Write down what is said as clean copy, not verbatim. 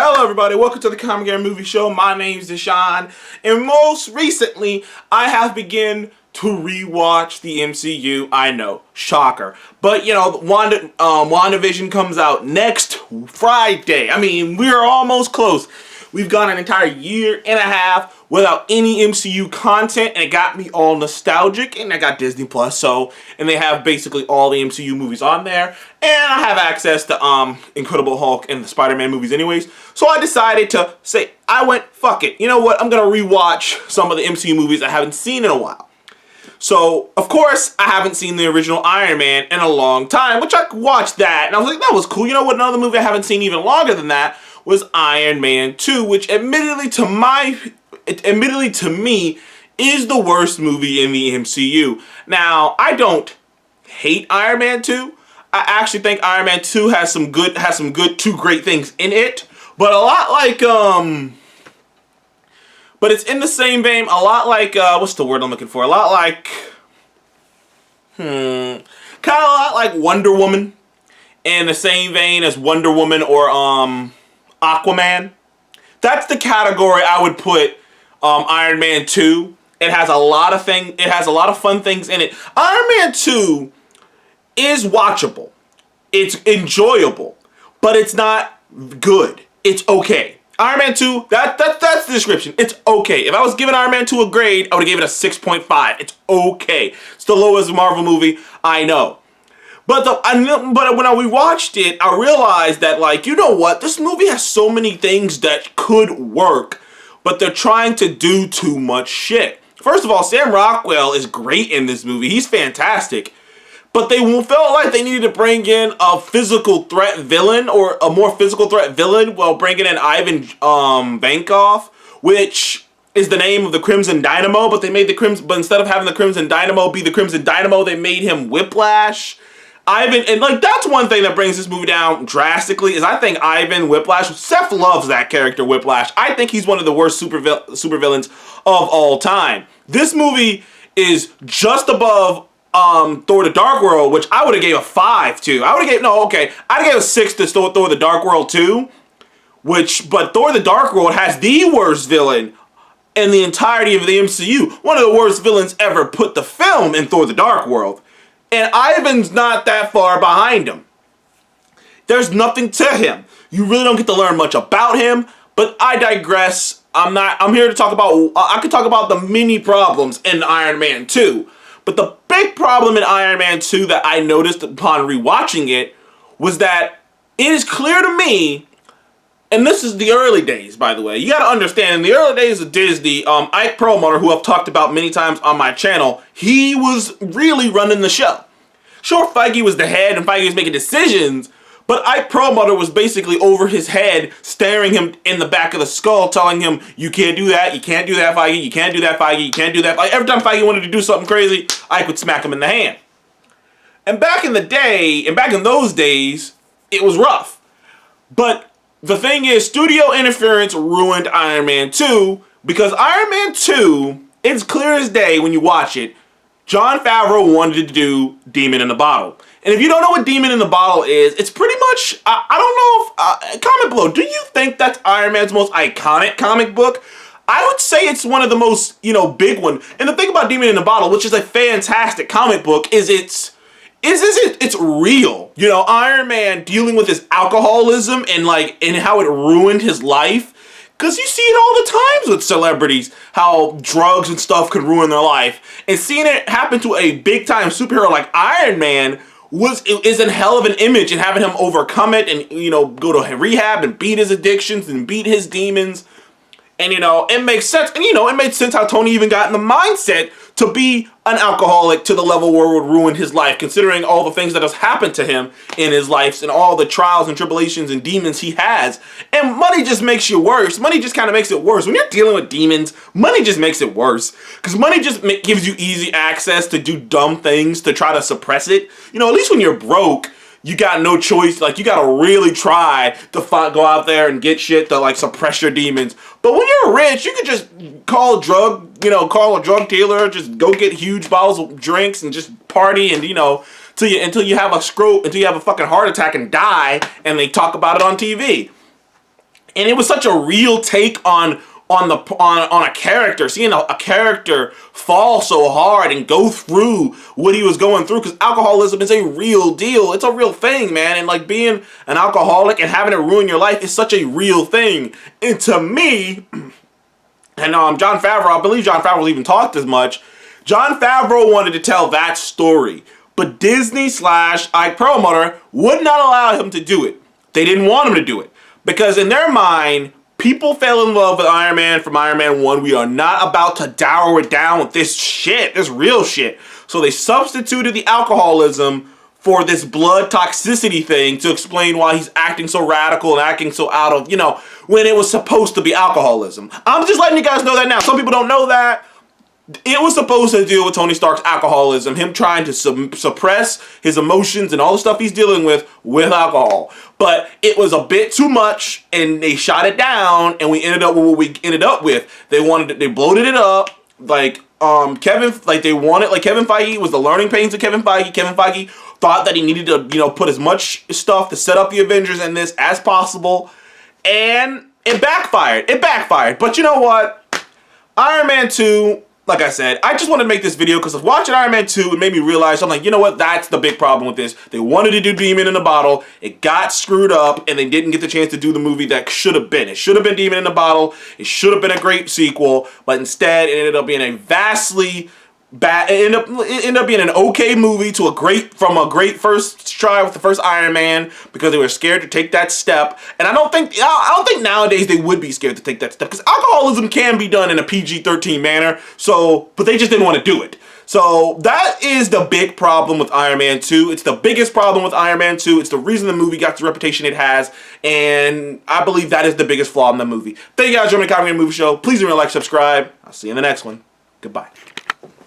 Hello everybody, welcome to the Comic and Movie Show. My name's Deshaun, and most recently, I have begun to rewatch the MCU. I know, shocker. But, you know, WandaVision comes out next Friday. I mean, we're almost close. We've gone an entire year and a half without any MCU content, and it got me all nostalgic, and I got Disney Plus, and they have basically all the MCU movies on there, and I have access to Incredible Hulk and the Spider-Man movies anyways, so I decided to say, fuck it, you know what, I'm gonna rewatch some of the MCU movies I haven't seen in a while. So, of course, I haven't seen the original Iron Man in a long time, which I watched that, and I was like, that was cool. You know what, another movie I haven't seen even longer than that was Iron Man 2, which admittedly to me is the worst movie in the MCU. Now, I don't hate Iron Man 2. I actually think Iron Man 2 has some good two great things in it, but a lot like but it's in the same vein, a lot like what's the word I'm looking for? A lot like kind of a lot like Wonder Woman, in the same vein as Wonder Woman or Aquaman. That's the category I would put Iron Man 2. It has a lot of fun things in it. Iron Man 2 is watchable. It's enjoyable, but it's not good. It's okay. Iron Man 2, that's the description. It's okay. If I was giving Iron Man 2 a grade, I would have given it a 6.5. It's okay. It's the lowest Marvel movie, I know. But when I rewatched it, I realized that, like, you know what? This movie has so many things that could work, but they're trying to do too much shit. First of all, Sam Rockwell is great in this movie. He's fantastic. But they felt like they needed to bring in a physical threat villain, or a more physical threat villain, while bringing in Ivan Vankoff, which is the name of the Crimson Dynamo, but instead of having the Crimson Dynamo be the Crimson Dynamo, they made him Whiplash. And like, that's one thing that brings this movie down drastically, is I think Ivan Whiplash, Seth loves that character Whiplash. I think he's one of the worst supervillains of all time. This movie is just above Thor the Dark World, which I would have gave a 5 to. I'd gave a 6 to Thor the Dark World too, but Thor the Dark World has the worst villain in the entirety of the MCU. One of the worst villains ever put the film in Thor the Dark World. And Ivan's not that far behind him. There's nothing to him. You really don't get to learn much about him, but I digress. I'm here to talk about, I could talk about the many problems in Iron Man 2. But the big problem in Iron Man 2 that I noticed upon rewatching it was that it is clear to me, and this is the early days, by the way. You gotta understand, in the early days of Disney, Ike Perlmutter, who I've talked about many times on my channel, he was really running the show. Sure, Feige was the head and Feige was making decisions, but Ike Perlmutter was basically over his head, staring him in the back of the skull, telling him, you can't do that, you can't do that, Feige, you can't do that, Feige, you can't do that. Like, every time Feige wanted to do something crazy, Ike would smack him in the hand. And back in those days, it was rough. But the thing is, studio interference ruined Iron Man 2, because Iron Man 2, it's clear as day when you watch it, Jon Favreau wanted to do Demon in the Bottle. And if you don't know what Demon in the Bottle is, it's pretty much, I don't know if, Comic Blow, do you think that's Iron Man's most iconic comic book? I would say it's one of the most, big one. And the thing about Demon in the Bottle, which is a fantastic comic book, is it's real. Iron Man dealing with his alcoholism and how it ruined his life. Because you see it all the times with celebrities, how drugs and stuff can ruin their life. And seeing it happen to a big-time superhero like Iron Man is a hell of an image, and having him overcome it and, go to rehab and beat his addictions and beat his demons. And, it makes sense. And, it made sense how Tony even got in the mindset to be an alcoholic to the level where it would ruin his life, considering all the things that has happened to him in his life and all the trials and tribulations and demons he has. And money just makes you worse. Money just kind of makes it worse. When you're dealing with demons, money just makes it worse. Because money just gives you easy access to do dumb things to try to suppress it. At least when you're broke, you got no choice. Like, you gotta really try to go out there and get shit to, suppress your demons. But when you're rich, you can just call a drug dealer, just go get huge bottles of drinks and just party and, until you have a stroke, until you have a fucking heart attack and die, and they talk about it on TV. And it was such a real take on a character, seeing a character fall so hard and go through what he was going through, because alcoholism is a real deal. It's a real thing, man. And like being an alcoholic and having it ruin your life is such a real thing. And to me, and Jon Favreau, I believe Jon Favreau even talked as much. Jon Favreau wanted to tell that story, but Disney / Ike Perlmutter would not allow him to do it. They didn't want him to do it because in their mind, people fell in love with Iron Man from Iron Man 1. We are not about to dour it down with this shit, this real shit. So they substituted the alcoholism for this blood toxicity thing to explain why he's acting so radical and acting so out of, you know, when it was supposed to be alcoholism. I'm just letting you guys know that now. Some people don't know that. It was supposed to deal with Tony Stark's alcoholism, him trying to suppress his emotions and all the stuff he's dealing with alcohol. But it was a bit too much, and they shot it down, and we ended up with what we ended up with. They bloated it up, like Kevin Feige was the learning pains of Kevin Feige. Kevin Feige thought that he needed to, you know, put as much stuff to set up the Avengers in this as possible, and it backfired. It backfired. But you know what? Iron Man 2. Like I said, I just wanted to make this video because I was watching Iron Man 2. It made me realize, I'm like, you know what? That's the big problem with this. They wanted to do Demon in the Bottle. It got screwed up, and they didn't get the chance to do the movie that should have been. It should have been Demon in the Bottle. It should have been a great sequel, but instead, it ended up being a vastly bad. It ended up being an okay movie from a great first try with the first Iron Man because they were scared to take that step. And I don't think nowadays they would be scared to take that step because alcoholism can be done in a PG-13 manner. So, but they just didn't want to do it. So that is the big problem with Iron Man 2. It's the biggest problem with Iron Man 2. It's the reason the movie got the reputation it has. And I believe that is the biggest flaw in the movie. Thank you guys for joining the Comedy Movie Show. Please remember to like, subscribe. I'll see you in the next one. Goodbye.